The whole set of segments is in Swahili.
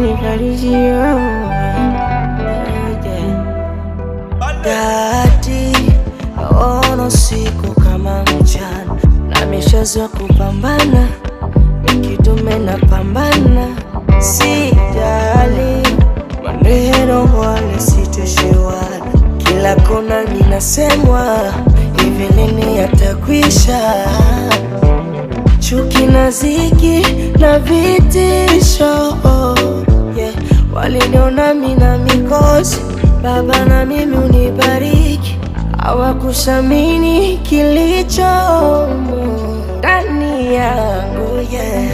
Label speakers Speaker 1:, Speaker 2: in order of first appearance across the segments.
Speaker 1: nifariji
Speaker 2: Dadi, naona siku kama mchana, na mishazoea kupambana, nikidume na pambana. Sijali maneno wala sitoshiwana, kila kona ninasemwa, hivi lini yatakwisha? Chuki na ziki na vitisho, yeah. Waliniona mina mikosi, Baba na mimi unibariki, hawakusamini kilicho ndani yangu, yeah.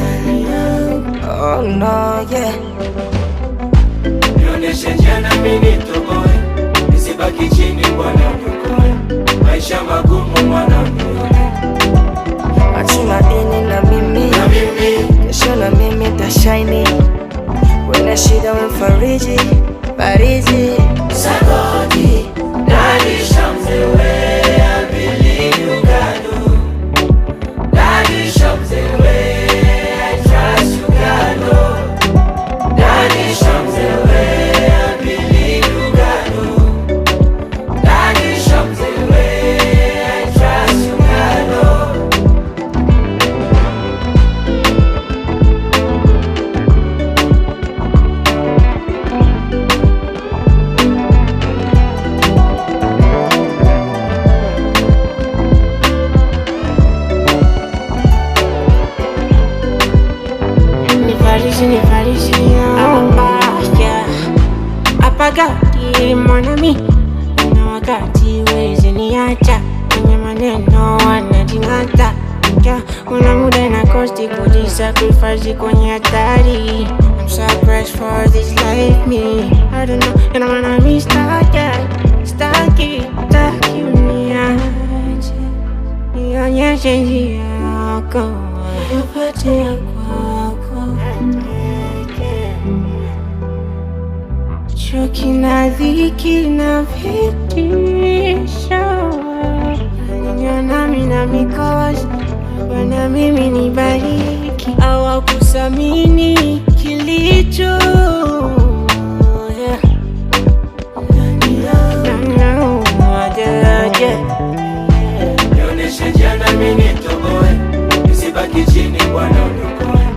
Speaker 2: Oh no, yeah.
Speaker 3: Nionyeshe njia na mimi nitoboe, nisibaki chini Bwana niokoe, maisha magumu mwana nione.
Speaker 2: Matumaini na mimi, kesho na mimi tashaini, wena shida wemfariji, bariji
Speaker 3: Sagodi, Daddy Shams the way I believe you God do. Daddy Shams the way I trust you God do. Daddy Shams the way I believe you God do. Daddy Shams the way I trust you God do.
Speaker 1: nifariji yeah. Apagati mon ami, na wakati wezi niacha, kwenye maneno wanajingata, yeah. Kuna muda na kosti kujisacrifice kwenye hatari. I'm so pressed for this life me, I don't know, and I'm gonna be stuck, yeah. Stucky uniache, nionyeshe njia yako, upate kwako. Chuki na dhiki na vitisho, waliniona mina mikosi, Bwana mimi nibariki, hawakusamini kilicho, yeah.
Speaker 3: Nionyeshe njia na mimi nitoboe, nisibaki chini Bwana niokoe,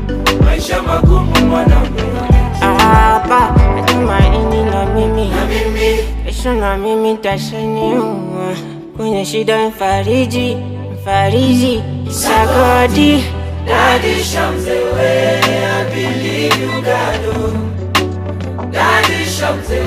Speaker 3: maisha magumu mwana nione.
Speaker 1: Hapa matumaini na mimi, kesho na mimi tashaini, kwenye shida mfariji Sagodi,
Speaker 3: Daddy Shams the way I believe you God do. Daddy Shams the